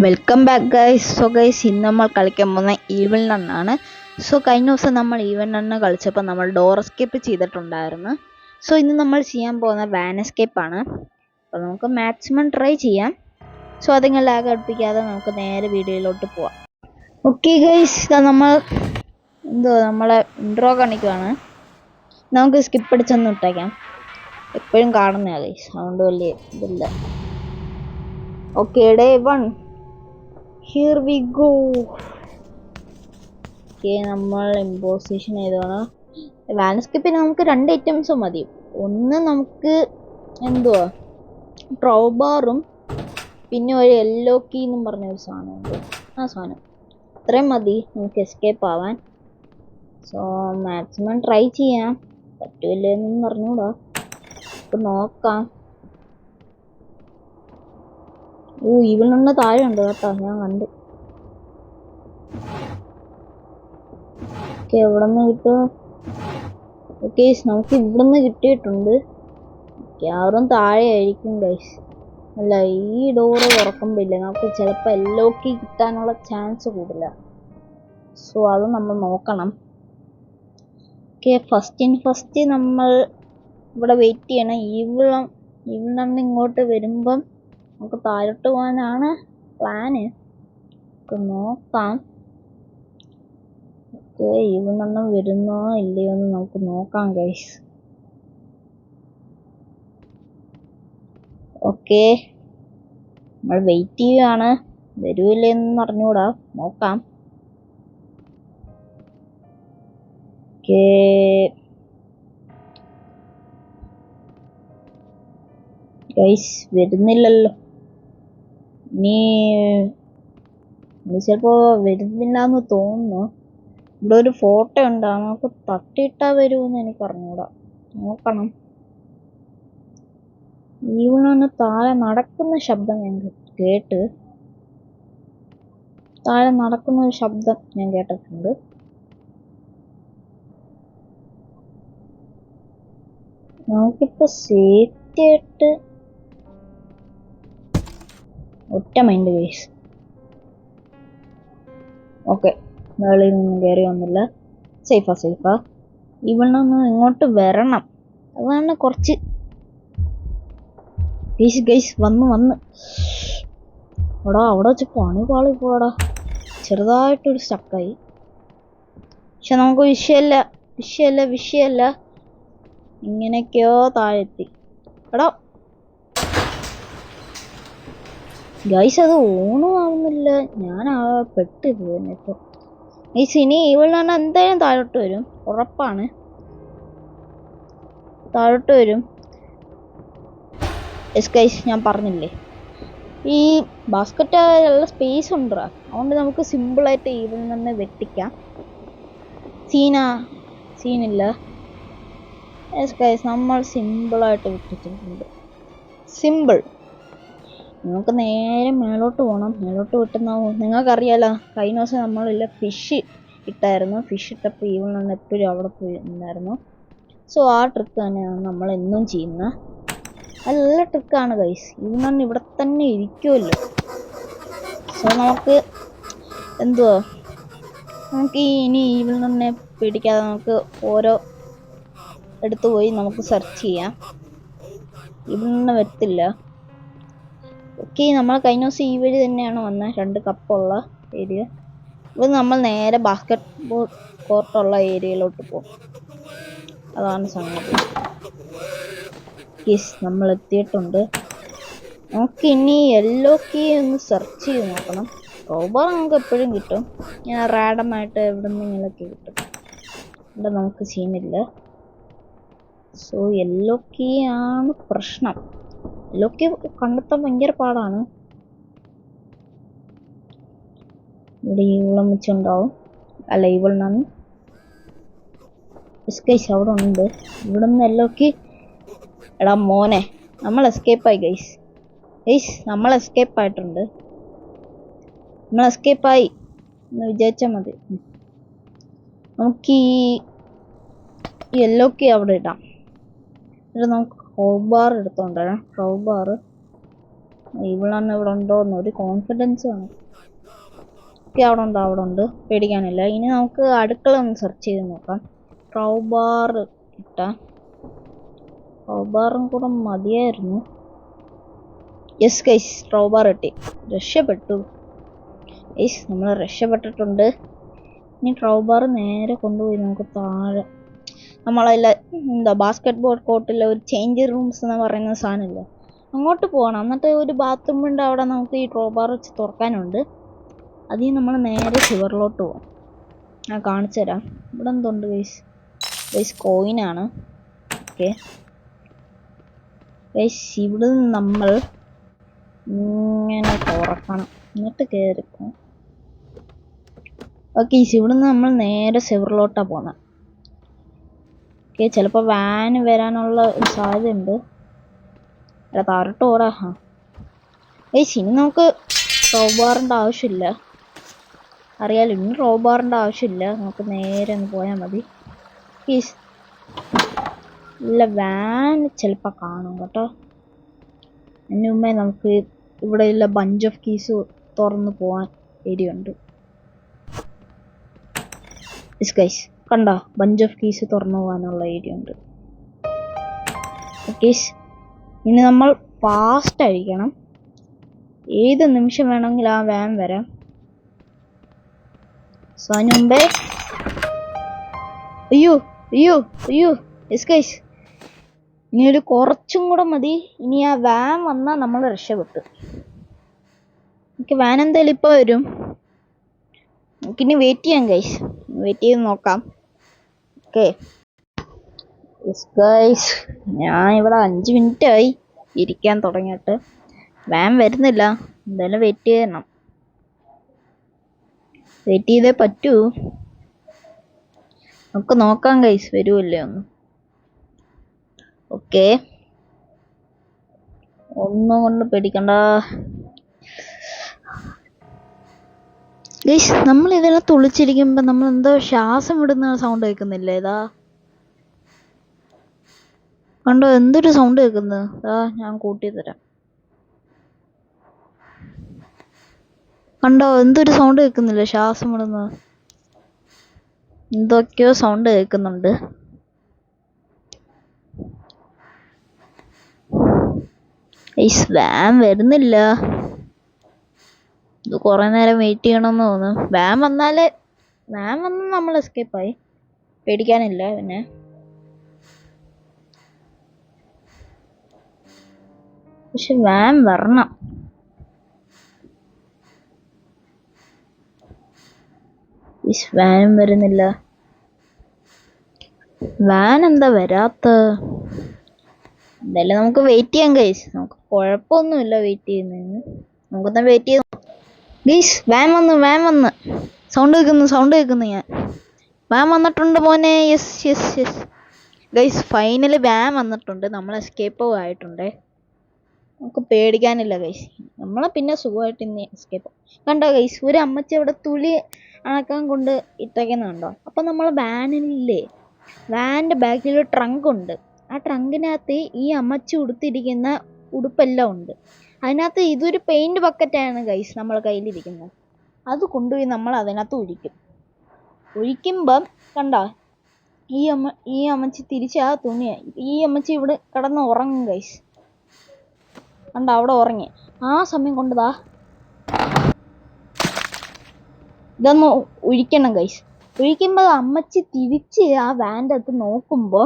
Welcome back guys. So guys, ഇന്ന് നമ്മൾ കളിക്കാൻ പോകുന്ന ഈവിൾ നണ്ണാണ്. സോ കഴിഞ്ഞ ദിവസം നമ്മൾ ഈവിൾ നണ്ണ് കളിച്ചപ്പോൾ നമ്മൾ ഡോർ എസ്കേപ്പ് ചെയ്തിട്ടുണ്ടായിരുന്നു. സോ ഇന്ന് നമ്മൾ ചെയ്യാൻ പോകുന്ന വാൻ എസ്കേപ്പ് ആണ്. അപ്പോൾ നമുക്ക് മാക്സിമം ട്രൈ ചെയ്യാം. സോ അതിങ്ങനെ ലാഗ് അടുപ്പിക്കാതെ നമുക്ക് നേരെ വീഡിയോയിലോട്ട് പോവാം. ഓക്കെ ഗൈസ്, നമ്മൾ നമ്മളെ ഇൻട്രോ കാണിക്കുവാണ്. നമുക്ക് സ്കിപ്പ് അടിച്ചൊന്നും ഇട്ടേക്കാം. എപ്പോഴും കാണുന്നതാണ് ഗൈസ്, അതുകൊണ്ട് വലിയ ഇതില്ല. Okay, day 1. Here we go. Okay, നമ്മൾ ഇമ്പോസിഷൻ ചെയ്തോണ്. വാൻസ്കേപ്പിന് നമുക്ക് 2 ഐറ്റംസ് മതി. ഒന്ന് നമുക്ക് എന്തുവാ ട്രൗബാറും പിന്നെ ഒരു യെല്ലോ കീ എന്നും പറഞ്ഞൊരു സാധനമുണ്ട്. ആ സാധനം അത്രയും മതി നമുക്ക് എസ്കേപ്പ് ആവാൻ. സോ മാക്സിമം ട്രൈ ചെയ്യാം. പറ്റൂലെന്നും പറഞ്ഞൂടാ, ഇപ്പം നോക്കാം. ഇവളുള്ള താഴെ ഉണ്ട് കേട്ടോ, ഞാൻ കണ്ട്. ഓക്കെ, എവിടെ നിന്ന് കിട്ടും? ഓക്കെ, നമുക്ക് ഇവിടെ നിന്ന് കിട്ടിയിട്ടുണ്ട്. ആരും താഴെ ആയിരിക്കും ഗൈസ്. അല്ല, ഈ ഡോറ് തുറക്കുമ്പില്ല, നമുക്ക് ചിലപ്പോൾ എല്ലോക്കി കിട്ടാനുള്ള ചാൻസ് കൂടില്ല. സോ അത് നമ്മൾ നോക്കണം. ഓക്കെ, ഫസ്റ്റ് നമ്മൾ ഇവിടെ വെയിറ്റ് ചെയ്യണം. ഈവിളന്ന് ഇങ്ങോട്ട് വരുമ്പം നമുക്ക് താഴോട്ട് പോകാനാണ് പ്ലാന്. നോക്കാം. ഓക്കെ, ഈവിളെണ്ണം വരുന്നോ ഇല്ലയോ എന്ന് നമുക്ക് നോക്കാം ഗൈസ്. ഓക്കെ, നമ്മൾ വെയിറ്റ് ചെയ്യുകയാണ്. വരൂല്ലെന്ന് അറിഞ്ഞൂടാ, നോക്കാം. ഓക്കെ, ഗൈസ് വരുന്നില്ലല്ലോ. നീ ചിലപ്പോ വരുന്നില്ല എന്ന് തോന്നുന്നു. ഇവിടെ ഒരു ഫോട്ടോ ഉണ്ട്, നമുക്ക് തട്ടിയിട്ടാ വരുമെന്ന് എനിക്ക് അറിഞ്ഞൂടാ, നോക്കണം. ഈവണ താഴെ നടക്കുന്ന ശബ്ദം ഞാൻ കേട്ട്. താഴെ നടക്കുന്ന ഒരു ശബ്ദം ഞാൻ കേട്ടിട്ടുണ്ട്. നമുക്കിപ്പോ സേഫ്റ്റി ആയിട്ട് ഒറ്റ മൈൻഡ് കേസ്. ഓക്കെ, വെളിയിൽ നിന്നും കയറി വന്നില്ല. സേഫാ. ഇവളൊന്ന് ഇങ്ങോട്ട് വരണം, അതാണ് കുറച്ച്. ഗൈസ് വന്ന് അവിടെ വെച്ച് പണി പോടാ. ചെറുതായിട്ടൊരു സ്റ്റക്കായി. പക്ഷെ നമുക്ക് വിഷയല്ല. ഇങ്ങനെയൊക്കെയോ താഴെത്തി. എടാ ഗൈസ്, അത് ഓണും ആവുന്നില്ല. ഞാൻ പെട്ടിത് തന്നെ ഇപ്പോൾ. ഇനി ഇവളാണ് എന്തായാലും താഴോട്ട് വരും, ഉറപ്പാണ്. താഴോട്ട് വരും. ഗൈസ്, ഞാൻ പറഞ്ഞില്ലേ, ഈ ബാസ്ക്കറ്റ് നല്ല സ്പേസ് ഉണ്ടാ, അതുകൊണ്ട് നമുക്ക് സിമ്പിളായിട്ട് ഇവിടെ നിന്ന് വെട്ടിക്കാം. സീനില്ല. ഗൈസ്, നമ്മൾ സിമ്പിളായിട്ട് വെട്ടിച്ചിട്ടുണ്ട്. സിമ്പിൾ. നമുക്ക് നേരെ മേലോട്ട് പോകണം. മേലോട്ട് വിട്ടുന്നാവും. നിങ്ങൾക്കറിയാലോ, കഴിഞ്ഞ ദിവസം നമ്മളില്ല ഫിഷ് ഇട്ടായിരുന്നു. ഫിഷ് ഇട്ടപ്പോൾ ഈവൺ എപ്പോഴും അവിടെ പോയി ഉണ്ടായിരുന്നു. സോ ആ ട്രിക്ക് തന്നെയാണ് നമ്മൾ എന്നും ചെയ്യുന്നത്. നല്ല ട്രിക്കാണ് ഗൈസ്. ഈവൺ ഇവിടെ തന്നെ ഇരിക്കുമല്ലോ. സോ നമുക്ക് ഇനി ഈവണിനെ പിടിക്കാതെ നമുക്ക് ഓരോ എടുത്തു പോയി നമുക്ക് സെർച്ച് ചെയ്യാം. ഈവണിനെ വരത്തില്ല. ഓക്കെ, നമ്മൾ കഴിഞ്ഞ ദിവസം ഈ വഴി തന്നെയാണ് വന്നത്, 2 കപ്പുള്ള ഏരിയ. ഇത് നമ്മൾ നേരെ ബാസ്കറ്റ് ബോൾ കോർട്ടുള്ള ഏരിയയിലോട്ട് പോകും. അതാണ് സംഗതി. യെസ്, നമ്മൾ എത്തിയിട്ടുണ്ട്. നമുക്ക് ഇനി യെല്ലോ കീ ഒന്ന് സെർച്ച് ചെയ്ത് നോക്കണം. റോബർ നമുക്ക് എപ്പോഴും കിട്ടും. ഞാൻ റാഡമായിട്ട് എവിടെ നിന്നെങ്കിലൊക്കെ കിട്ടും. ഇവിടെ നമുക്ക് സീനില്ല. സോ യെല്ലോ കീ ആണ് പ്രശ്നം. യെല്ലോ കണ്ടെത്താൻ ഭയങ്കര പാടാണ്. ഇവിടെ ഈവളം വെച്ചുണ്ടാവും. അല്ല, ഈവളിനാണ്. ഗൈസ്, അവിടെ ഉണ്ട്. ഇവിടെ നിന്ന് യെല്ലോ കീ. എടാ മോനെ, നമ്മൾ എസ്കേപ്പായി ഗൈസ്. നമ്മൾ എസ്കേപ്പായിട്ടുണ്ട്. നമ്മൾ എസ്കേപ്പായി എന്ന് വിചാരിച്ചാൽ മതി. നമുക്ക് ഈ യെല്ലോ കീ അവിടെ ഇടാം. എന്നിട്ട് നമുക്ക് ക്രൗബാർ എടുത്തോണ്ടാണ്. ക്രൗബാർ ഇവളാണ് ഇവിടെ ഉണ്ടോ എന്നൊരു കോൺഫിഡൻസ് ആണ്. ഓക്കെ, അവിടെ ഉണ്ട്, പേടിക്കാനില്ല. ഇനി നമുക്ക് അടുക്കള ഒന്ന് സെർച്ച് ചെയ്ത് നോക്കാം. ക്രൗബാർ കിട്ടാൻ, ക്രൗബാറും കൂടെ മതിയായിരുന്നു. യെസ് ഗൈസ്, ക്രൗബാർ കിട്ടി, രക്ഷപ്പെട്ടു ഗൈസ്, നമ്മൾ രക്ഷപ്പെട്ടിട്ടുണ്ട്. ഇനി ക്രൗബാർ നേരെ കൊണ്ടുപോയി നമുക്ക് താഴെ നമ്മളതിൽ ബാസ്കറ്റ് ബോൾ കോർട്ടിലെ ഒരു ചേഞ്ച് റൂംസ് എന്ന് പറയുന്ന സാധനമില്ല, അങ്ങോട്ട് പോകണം. എന്നിട്ട് ഒരു ബാത്റൂം ഉണ്ട്, അവിടെ നമുക്ക് ഈ ക്രൗബാർ വെച്ച് തുറക്കാനുണ്ട്. അതിൽ നമ്മൾ നേരെ ഷിവറിലോട്ട് പോകാം. ഞാൻ കാണിച്ചു തരാം. ഇവിടെ എന്തുണ്ട് ഗൈസ് കോയിനാണ്. ഓക്കെ ഗൈസ്, ഇവിടെ നമ്മൾ ഇങ്ങനെ തുറക്കണം, എന്നിട്ട് കയറിപ്പോ. ഓക്കെ, ഇവിടെ നിന്ന് നമ്മൾ നേരെ ഷിവറിലോട്ടാണ് പോകുന്നത്. ഓക്കെ, ചിലപ്പോൾ വാന് വരാനുള്ള ഒരു സാധ്യതയുണ്ട്. അല്ല, താഴോട്ട് ഓടാ. ഗൈസ്, ഇനി നമുക്ക് ക്രൗബാറിൻ്റെ ആവശ്യമില്ല, അറിയാലോ. ഇനി ക്രൗബാറിൻ്റെ ആവശ്യമില്ല, നമുക്ക് നേരെ ഒന്ന് പോയാൽ മതി. ഗൈസ്, ഇല്ല, വാൻ ചിലപ്പോൾ കാണും കേട്ടോ. അതിന് മുമ്പേ നമുക്ക് ഇവിടെ ഉള്ള ബഞ്ച് ഓഫ് കീസ് തുറന്ന് പോകാൻ ഏരിയ ഉണ്ട്. ഗൈസ് കണ്ടോ, ബഞ്ച് ഓഫ് കീസ് തുറന്നു പോകാനുള്ള ഏരിയ ഉണ്ട്. ഓക്കെ, ഇനി നമ്മൾ ഫാസ്റ്റ് ആയിരിക്കണം. ഏത് നിമിഷം വേണമെങ്കിൽ ആ വാൻ വരാം. സോ അതിന് മുമ്പേ അയ്യോ ഗൈസ്, ഇനി ഒരു കുറച്ചും കൂടെ മതി. ഇനി ആ വാൻ വന്നാൽ നമ്മൾ രക്ഷപ്പെട്ടു. എനിക്ക് വാൻ എന്തായാലും ഇപ്പോൾ വരും. നമുക്കിനി വെയിറ്റ് ചെയ്യാം ഗൈസ്, വെയിറ്റ് ചെയ്ത് നോക്കാം. ഓക്കെ ഗൈസ്, ഞാൻ ഇവിടെ 5 മിനിറ്റ് ആയി ഇരിക്കാൻ തുടങ്ങിയിട്ട്. വാൻ വരുന്നില്ല, എന്തായാലും വെയിറ്റ് ചെയ്യണം. വെയിറ്റ് ചെയ്തേ പറ്റൂ. നമുക്ക് നോക്കാം ഗൈസ്, വരുമല്ലേ ഒന്ന്. ഓക്കെ, ഒന്നും കൊണ്ട് പേടിക്കണ്ട ഗൈസ്. നമ്മൾ ഇതെല്ലാം തുളിച്ചിരിക്കുമ്പോ നമ്മൾ എന്തോ ശ്വാസം വിടുന്ന സൗണ്ട് കേൾക്കുന്നില്ലേ? ഇതാ കണ്ടോ, എന്തൊരു സൗണ്ട് കേൾക്കുന്നത്. ഞാൻ കൂട്ടി തരാം. കണ്ടോ, എന്തൊരു സൗണ്ട് കേൾക്കുന്നില്ല, ശ്വാസം വിടുന്നത്. എന്തൊക്കെയോ സൗണ്ട് കേൾക്കുന്നുണ്ട്. വാൻ വരുന്നില്ല. ഇത് കുറെ നേരം വെയിറ്റ് ചെയ്യണമെന്ന് തോന്നുന്നു. വാൻ വന്ന് നമ്മൾ എസ്കേപ്പായി, പേടിക്കാനില്ല. പിന്നെ പക്ഷെ വാൻ വരണം. വാനും വരുന്നില്ല. വാൻ എന്താ വരാത്ത? എന്തായാലും നമുക്ക് വെയിറ്റ് ചെയ്യാം ഗൈസ്, നമുക്ക് കുഴപ്പമൊന്നുമില്ല വെയിറ്റ് ചെയ്യുന്നതിന്. നമുക്കൊന്ന് വെയിറ്റ് ചെയ്ത് ഗൈസ്. വാൻ വന്ന് സൗണ്ട് കേൾക്കുന്നു ഞാൻ. വാൻ വന്നിട്ടുണ്ട് മോനെ. യെസ് ഗൈസ്, ഫൈനലി വാൻ വന്നിട്ടുണ്ട്. നമ്മൾ എസ്കേപ്പ് ആയിട്ടുണ്ട്. നമുക്ക് പേടിക്കാനില്ല ഗൈസ്, നമ്മളെ പിന്നെ സുഖമായിട്ട് ഇന്ന് എസ്കേപ്പ്. കണ്ടോ ഗൈസ്, ഒരു അമ്മച്ചി അവിടെ തുളി അണക്കാൻ കൊണ്ട് ഇട്ടേക്കുന്നുണ്ടോ? അപ്പൊ നമ്മൾ വാനില്ലേ, വാനിന്റെ ബാക്കിൽ ഒരു ട്രങ്ക് ഉണ്ട്. ആ ട്രങ്കിനകത്ത് ഈ അമ്മച്ചി ഉടുത്തിരിക്കുന്ന ഉടുപ്പെല്ലാം ഉണ്ട്. അതിനകത്ത് ഇതൊരു പെയിന്റ് ബക്കറ്റാണ് ഗൈസ് നമ്മളെ കയ്യിലിരിക്കുന്നത്. അത് കൊണ്ടുപോയി നമ്മൾ അതിനകത്ത് ഒഴിക്കുമ്പം കണ്ടോ, ഈ അമ്മച്ചി തിരിച്ച് ആ തുണിയാ. ഈ അമ്മച്ചി ഇവിടെ കിടന്ന് ഉറങ്ങും ഗൈസ്. കണ്ടോ, അവിടെ ഉറങ്ങി. ആ സമയം കൊണ്ടതാ ഇതൊന്ന് ഒഴിക്കണം ഗൈസ്. ഒഴിക്കുമ്പോൾ അമ്മച്ചി തിരിച്ച് ആ വാൻ്റെ അകത്ത് നോക്കുമ്പോൾ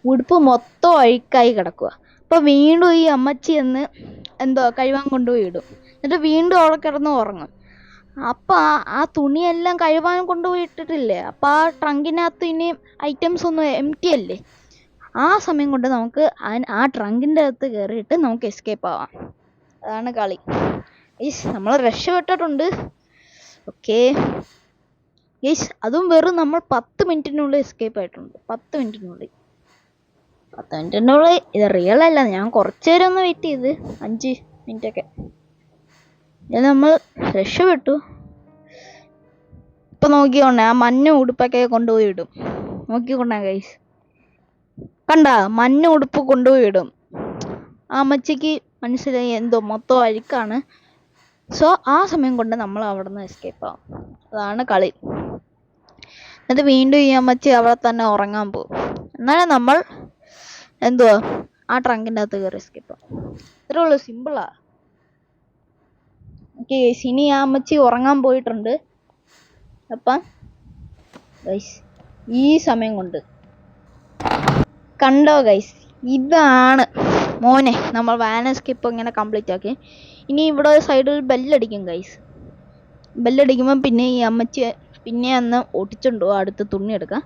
ഉടുപ്പ് മൊത്തം അഴുക്കായി കിടക്കുക. അപ്പോൾ വീണ്ടും ഈ അമ്മച്ചി എന്ന് കഴുകാൻ കൊണ്ടുപോയി ഇടും. എന്നിട്ട് വീണ്ടും അവിടെ കിടന്ന് ഉറങ്ങും. അപ്പം ആ തുണിയെല്ലാം കഴുകാൻ കൊണ്ടുപോയി ഇട്ടിട്ടില്ലേ, അപ്പം ആ ട്രങ്കിനകത്ത് ഇനി ഐറ്റംസ് ഒന്നും എംറ്റി അല്ലേ. ആ സമയം കൊണ്ട് നമുക്ക് ആ ട്രങ്കിൻ്റെ അകത്ത് കയറിയിട്ട് നമുക്ക് എസ്കേപ്പ് ആവാം. അതാണ് കളി. നമ്മൾ രക്ഷപ്പെട്ടിട്ടുണ്ട്. ഓക്കെ ഗൈസ്, അതും വെറും നമ്മൾ 10 മിനിറ്റിനുള്ളിൽ എസ്കേപ്പ് ആയിട്ടുണ്ട്. 10 മിനിറ്റിനുള്ളിൽ ഇത് റിയൽ അല്ല. ഞാൻ കുറച്ചു നേരം ഒന്ന് വെയിറ്റ് ചെയ്ത് 5 മിനിറ്റൊക്കെ. നമ്മൾ രക്ഷപ്പെട്ടു. ഇപ്പൊ നോക്കിക്കൊണ്ടേ ആ മഞ്ഞ ഉടുപ്പൊക്കെ കൊണ്ടുപോയി ഇടും. നോക്കിക്കൊണ്ടേ ഗൈസ്, കണ്ട മഞ്ഞ ഉടുപ്പ് കൊണ്ടുപോയി ഇടും. ആ അമ്മച്ചിക്ക് മനസ്സിലായി, എന്തോ മൊത്തം അഴുക്കാണ്. സോ ആ സമയം കൊണ്ട് നമ്മൾ അവിടെ നിന്ന് എസ്കേപ്പ് ആവും. അതാണ് കളി. എന്നിട്ട് വീണ്ടും ഈ അമ്മച്ചി അവിടെ തന്നെ ഉറങ്ങാൻ പോകും. എന്നാലും നമ്മൾ എന്തുവാ ആ ട്രങ്കിൻ്റെ അകത്ത് കയറി എസ്കേപ്പ് ആവും. ഇത്രേ ഉള്ളൂ, സിമ്പിളാ. ഓക്കെ ഗൈസ്, ഇനി ആ അമ്മച്ചി ഉറങ്ങാൻ പോയിട്ടുണ്ട്. അപ്പം ഗൈസ് ഈ സമയം കൊണ്ട് കണ്ടോ ഗൈസ്, ഇതാണ് മോനെ നമ്മൾ വാൻ എസ്കേപ്പ് ഇങ്ങനെ കംപ്ലീറ്റ് ആക്കി. ഇനി ഇവിടെ സൈഡിൽ ബെല്ലടിക്കും ഗൈസ്. ബെല്ലടിക്കുമ്പം പിന്നെ ഈ അമ്മച്ചി പിന്നെ അന്ന് ഒട്ടിച്ചുണ്ടോ അടുത്ത് തുണി എടുക്കാം.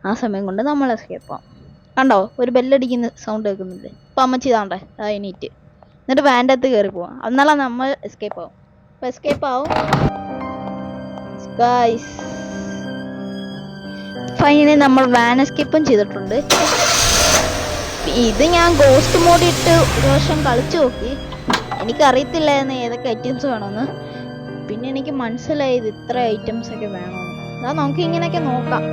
ആ സമയം കൊണ്ട് നമ്മൾ എസ്കേപ്പ് ആവും. കണ്ടോ, ഒരു ബെല്ലടിക്കുന്ന സൗണ്ട് കേൾക്കുന്നില്ലേ? അപ്പം അമ്മച്ചി ഇതാണ്ടേ എണീറ്റ് എന്നിട്ട് വാൻ്റെ അകത്ത് കയറി പോവാം. എന്നാലും നമ്മൾ എസ്കേപ്പ് ആവും. അപ്പം എസ്കേപ്പ് ആവും ഗൈസ്. ഫൈനലി നമ്മൾ വാൻ എസ്കേപ്പും ചെയ്തിട്ടുണ്ട്. ഇത് ഞാൻ ഗോസ്റ്റ് മോഡ് ഇട്ട് ഒരു പ്രാവശ്യം കളിച്ചു നോക്കി. എനിക്കറിയത്തില്ലായിരുന്നു ഏതൊക്കെ ഐറ്റംസ് വേണമെന്ന്. പിന്നെ എനിക്ക് മനസ്സിലായത് ഇത്ര ഐറ്റംസ് ഒക്കെ വേണമെന്ന്. അതാ നമുക്ക് ഇങ്ങനെയൊക്കെ നോക്കാം.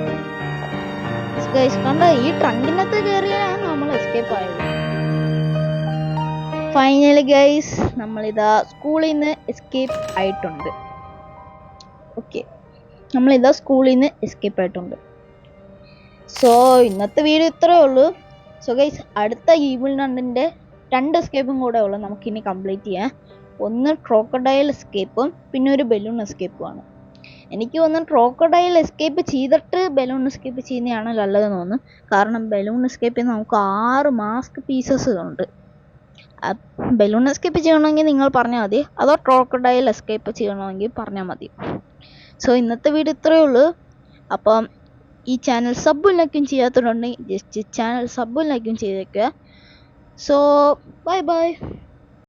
കണ്ട ഈ ട്രങ്കിനകത്ത് കയറിയാണ് നമ്മൾ എസ്കേപ്പ് ആയത്. ഫൈനലി ഗൈസ് നമ്മളിതാ സ്കൂളിൽ നിന്ന് എസ്കേപ്പ് ആയിട്ടുണ്ട്. ഓക്കെ, നമ്മളിതാ സ്കൂളിൽ നിന്ന് എസ്കേപ്പ് ആയിട്ടുണ്ട്. സോ ഇന്നത്തെ വീഡിയോ ഇത്രയേ ഉള്ളൂ. സോ ഗൈസ് അടുത്ത ഈവിൾ നണ്ണിൻ്റെ 2 എസ്കേപ്പും കൂടെ ഉള്ളു നമുക്കിനി കംപ്ലീറ്റ് ചെയ്യാൻ. ഒന്ന് ക്രോക്കഡൈൽ എസ്കേപ്പും പിന്നെ ഒരു ബലൂൺ എസ്കേപ്പുമാണ്. എനിക്ക് തോന്നുന്നു ക്രോക്കഡൈൽ എസ്കേപ്പ് ചെയ്തിട്ട് ബലൂൺ എസ്കേപ്പ് ചെയ്യുന്നതാണ് നല്ലതെന്ന് തോന്നുന്നു. കാരണം ബലൂൺ എസ്കേപ്പിൽ നമുക്ക് 6 മാസ്ക് പീസസ് ഉണ്ട്. ബലൂൺ എസ്കേപ്പ് ചെയ്യണമെങ്കിൽ നിങ്ങൾ പറഞ്ഞാൽ മതി, അതോ ക്രോക്കഡൈൽ എസ്കേപ്പ് ചെയ്യണമെങ്കിൽ പറഞ്ഞാൽ മതി. സോ ഇന്നത്തെ വീഡിയോ ഇത്രയേ ഉള്ളൂ. അപ്പം ഈ ചാനൽ സബും ലൈക്കും ചെയ്യാത്തതുണ്ടെങ്കിൽ ജസ്റ്റ് ചാനൽ സബും ലൈക്കും ചെയ്തേക്കുക. So bye bye.